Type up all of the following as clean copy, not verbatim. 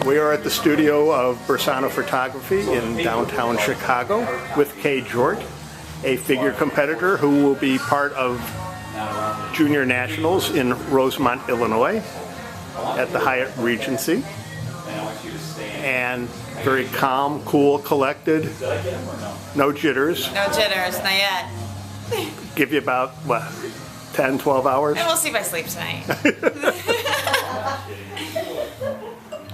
We are at the studio of Bersano Photography in downtown Chicago with Kay Jordt, a figure competitor who will be part of Junior Nationals in Rosemont, Illinois at the Hyatt Regency. And very calm, cool, collected, no jitters. No jitters, not yet. Give you about, what, 10, 12 hours? And we'll see if I sleep tonight.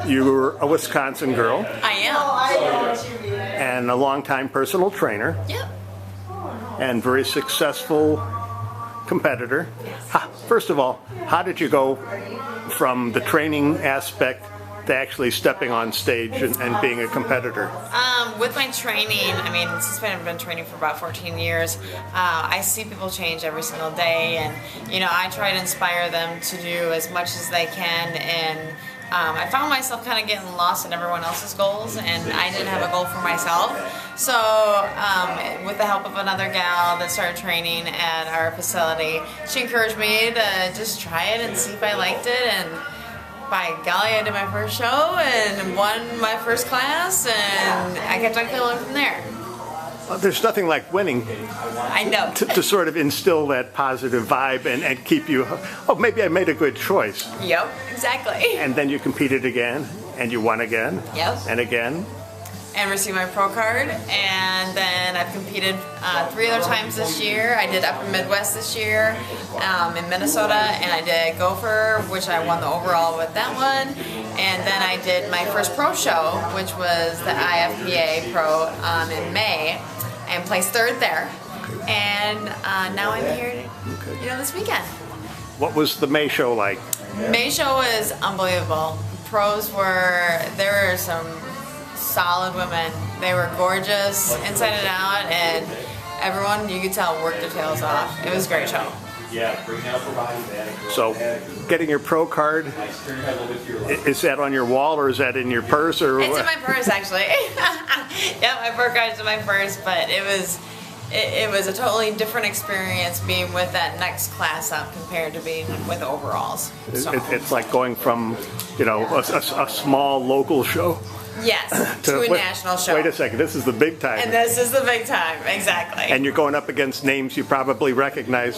You're a Wisconsin girl. I am. And a longtime personal trainer. Yep. And very successful competitor. First of all, how did you go from the training aspect to actually stepping on stage and being a competitor? With my training, I mean, since I've been training for about 14 years, I see people change every single day, and you know, I try to inspire them to do as much as they can. And I found myself kind of getting lost in everyone else's goals, and I didn't have a goal for myself. So with the help of another gal that started training at our facility, she encouraged me to just try it and see if I liked it. And by golly, I did my first show and won my first class, and I kept on going from there. Well, there's nothing like winning. I know. To sort of instill that positive vibe and keep you, oh, maybe I made a good choice. Yep, exactly. And then you competed again, and you won again. Yep. And again. And received my pro card, and then I've competed 3 other times this year. I did Upper Midwest this year in Minnesota, and I did Gopher, which I won the overall with that one. And then I did my first pro show, which was the IFPA Pro in May, and placed 3rd there. And now I'm here, this weekend. What was the May show like? May show was unbelievable. There were some solid women. They were gorgeous inside and out, and everyone, you could tell, worked their tails off. It was a great show. So, getting your pro card, is that on your wall or is that in your purse? Or it's in my purse, actually. Yeah, my pro card's in my purse, but it was a totally different experience being with that next class up compared to being with overalls. So. It's like going from, a small local show. Yes, to a national show. Wait a second, this is the big time. And this is the big time, exactly. And you're going up against names you probably recognize.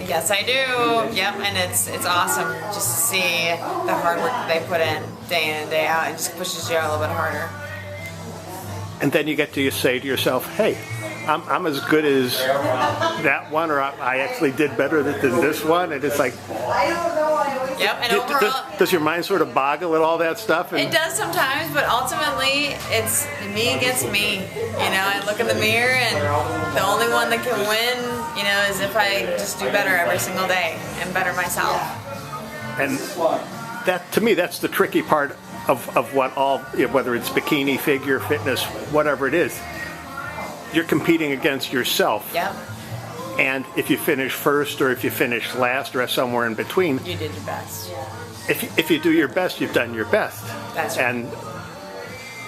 Yes, I do. Yep, and it's awesome just to see the hard work that they put in day in and day out. It just pushes you a little bit harder. And then you get to say to yourself, hey, I'm as good as that one, or I actually did better than this one. And it's like, yep, and overall, does your mind sort of boggle at all that stuff? It does sometimes, but ultimately, it's me against me. I look in the mirror, and the only one that can win, is if I just do better every single day and better myself. And that, to me, that's the tricky part of what whether it's bikini, figure, fitness, whatever it is. You're competing against yourself. Yep. And if you finish first or if you finish last or somewhere in between, you did your best. If you do your best, you've done your best. That's right. And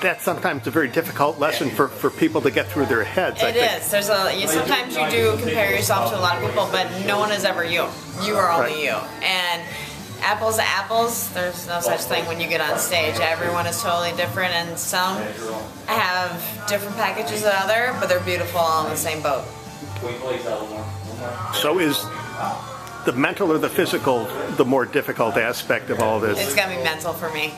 that's sometimes a very difficult lesson for people to get through their heads. It is. Sometimes you do compare yourself to a lot of people, but no one is ever you. You are only right. you. And apples to apples, there's no such thing when you get on stage. Everyone is totally different, and some have different packages than other, but they're beautiful all in the same boat. So is the mental or the physical the more difficult aspect of all this? It's got to be mental for me.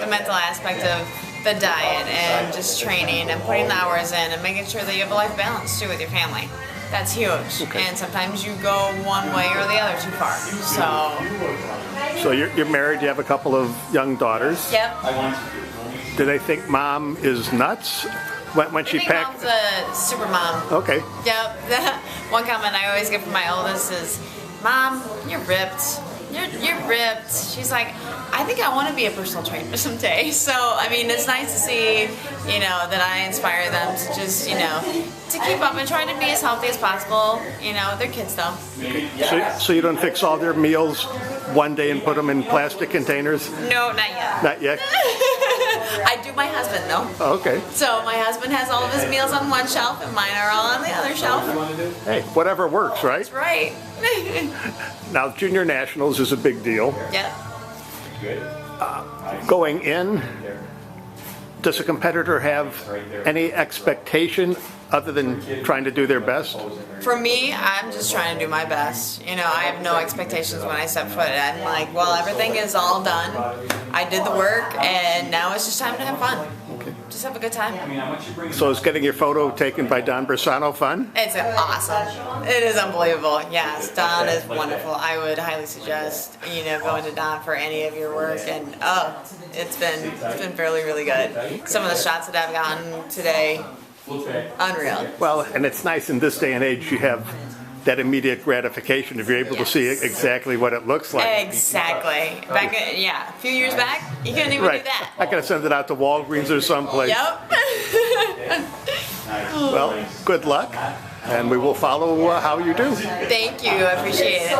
The mental aspect of the diet and just training and putting the hours in and making sure that you have a life balance too with your family. That's huge. Okay. And sometimes you go one way or the other too far. So you're married, you have a couple of young daughters. Yep. Do they think mom is nuts when she packed? Mom's a super mom. Okay. Yep. One comment I always get from my oldest is, Mom, you're ripped. You're ripped. She's like, I think I want to be a personal trainer someday. So, I mean, it's nice to see, that I inspire them to just, to keep up and try to be as healthy as possible. They're kids though. So you don't fix all their meals one day and put them in plastic containers? No, not yet. Not yet? I do my husband though. Oh, okay. So my husband has all of his meals on one shelf and mine are all on the other shelf. Hey, whatever works, right? That's right. Now, Junior Nationals is a big deal. Yeah. Going in, does a competitor have any expectation other than trying to do their best? For me, I'm just trying to do my best. You know, I have no expectations when I step foot. I'm like, well, everything is all done. I did the work, and now it's just time to have fun. Okay. Just have a good time. So is getting your photo taken by Don Bersano fun? It's awesome. It is unbelievable. Yes, Don is wonderful. I would highly suggest, you know, going to Don for any of your work. And it's been really good. Some of the shots that I've gotten today, unreal. Well, and it's nice in this day and age, you have that immediate gratification if you're able to see exactly what it looks like. Exactly. Back, a few years back, you couldn't even do that. I gotta send it out to Walgreens or someplace. Yep. Well, good luck, and we will follow how you do. Thank you. I appreciate it.